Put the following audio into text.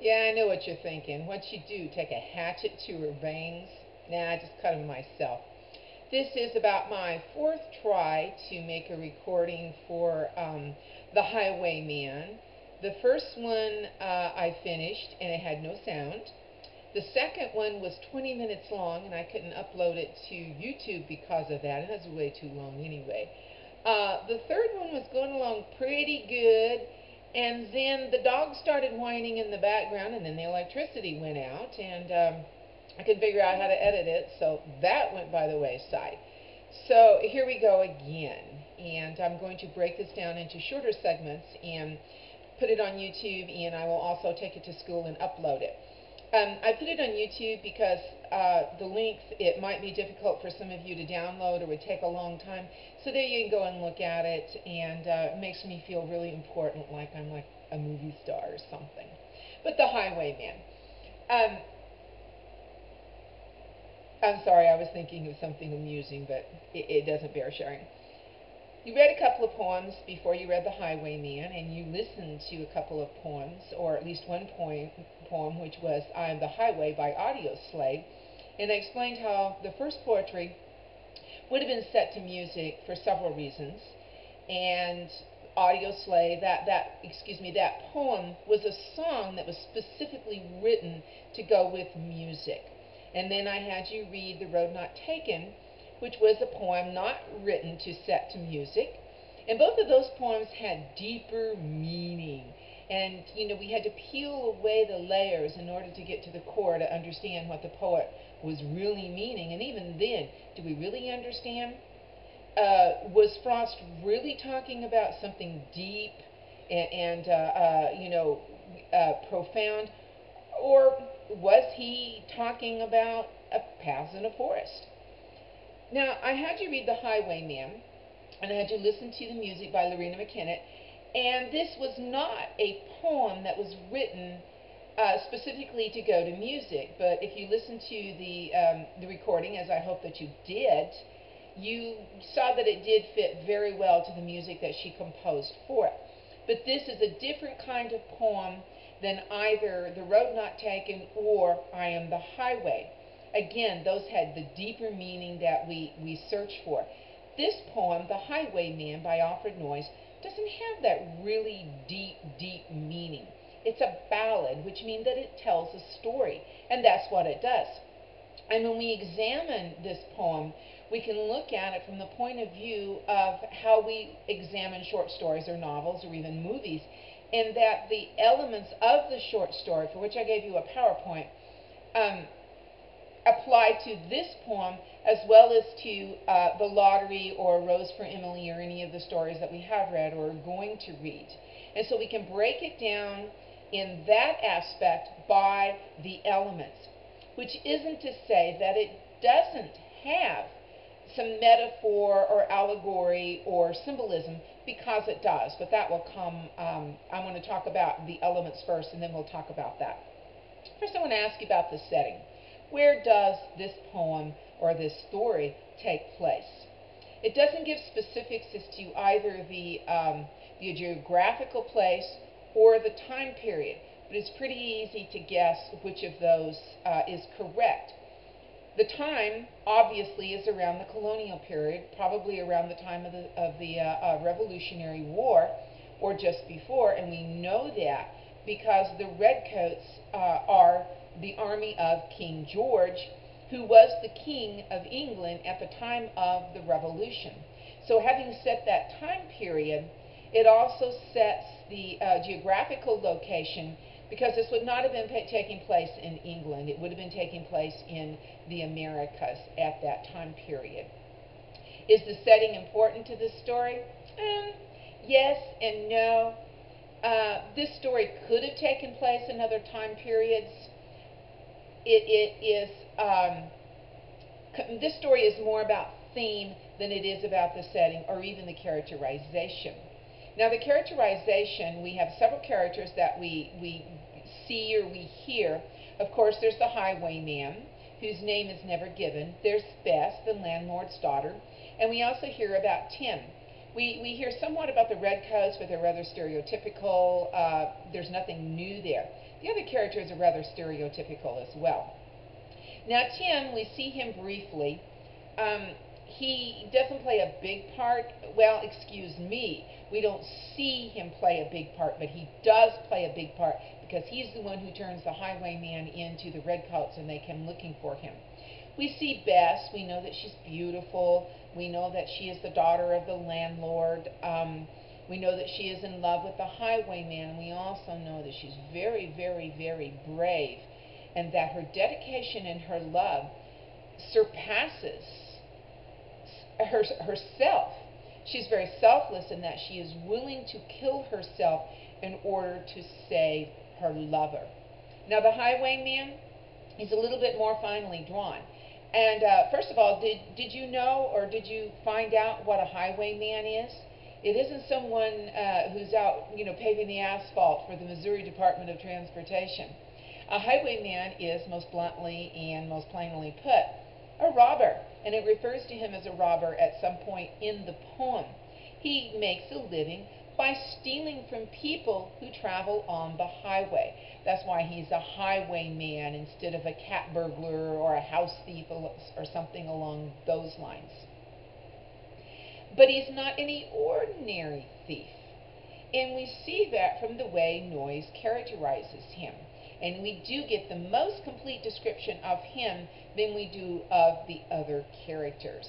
Yeah, I know what you're thinking. What'd you do? Take a hatchet to her veins? Nah, I just cut them myself. This is about my fourth try to make a recording for The Highwayman. The first one I finished and it had no sound. The second one was 20 minutes long and I couldn't upload it to YouTube because of that. It was way too long anyway. The third one was going along pretty good, and then the dog started whining in the background, and then the electricity went out, and I couldn't figure out how to edit it, so that went by the wayside. So here we go again, and I'm going to break this down into shorter segments and put it on YouTube, and I will also take it to school and upload it. I put it on YouTube because the length, it might be difficult for some of you to download or would take a long time. So there you can go and look at it, and it makes me feel really important, like I'm like a movie star or something. But The Highwayman. Um, I'm sorry, I was thinking of something amusing, but it doesn't bear sharing. You read a couple of poems before you read The Highwayman, and you listened to a couple of poems, or at least one poem, which was I Am the Highway by Audio Slave. And I explained how the first poetry would have been set to music for several reasons. And Audio Slave, that poem was a song that was specifically written to go with music. And then I had you read The Road Not Taken, which was a poem not written to set to music. And both of those poems had deeper meaning. And, we had to peel away the layers in order to get to the core to understand what the poet was really meaning. And even then, do we really understand? Was Frost really talking about something deep and profound? Or was he talking about paths in a forest? Now, I had you read The Highwayman, and I had you listen to the music by Lorena McKennitt, and this was not a poem that was written specifically to go to music, but if you listen to the recording, as I hope that you did, you saw that it did fit very well to the music that she composed for it. But this is a different kind of poem than either The Road Not Taken or I Am the Highway. Again, those had the deeper meaning that we search for. This poem, The Highwayman by Alfred Noyes, doesn't have that really deep, deep meaning. It's a ballad, which means that it tells a story, and that's what it does. And when we examine this poem, we can look at it from the point of view of how we examine short stories or novels or even movies, in that the elements of the short story, for which I gave you a PowerPoint, um, apply to this poem as well as to The Lottery or Rose for Emily or any of the stories that we have read or are going to read. And so we can break it down in that aspect by the elements, which isn't to say that it doesn't have some metaphor or allegory or symbolism, because it does, but that will come. I want to talk about the elements first, and then we'll talk about that. First, I want to ask you about the setting. Where does this poem or this story take place? It doesn't give specifics as to either the geographical place or the time period, but it's pretty easy to guess which of those is correct. The time, obviously, is around the colonial period, probably around the time of the Revolutionary War or just before, and we know that because the Redcoats are the army of King George, who was the king of England at the time of the Revolution. So having set that time period, it also sets the geographical location, because this would not have been taking place in England. It would have been taking place in the Americas at that time period. Is the setting important to this story? Yes and no. This story could have taken place in other time periods. It is this story is more about theme than it is about the setting or even the characterization. Now, the characterization, we have several characters that we see or we hear. Of course, there's the highwayman, whose name is never given. There's Bess, the landlord's daughter. And we also hear about Tim. We hear somewhat about the redcoats, but they're rather stereotypical. There's nothing new there. The other characters are rather stereotypical as well. Now, Tim, we see him briefly. He doesn't play a big part. Well, excuse me. We don't see him play a big part, but he does play a big part because he's the one who turns the highwayman into the redcoats and they come looking for him. We see Bess. We know that she's beautiful. We know that she is the daughter of the landlord. We know that she is in love with the highwayman. We also know that she's very, very, very brave and that her dedication and her love surpasses herself. She's very selfless in that she is willing to kill herself in order to save her lover. Now, the highwayman, he's a little bit more finely drawn. And first of all, did you know or did you find out what a highwayman is? It isn't someone who's out, paving the asphalt for the Missouri Department of Transportation. A highwayman is, most bluntly and most plainly put, a robber, and it refers to him as a robber at some point in the poem. He makes a living by stealing from people who travel on the highway. That's why he's a highwayman instead of a cat burglar or a house thief or something along those lines. But he's not any ordinary thief. And we see that from the way Noyes characterizes him. And we do get the most complete description of him than we do of the other characters.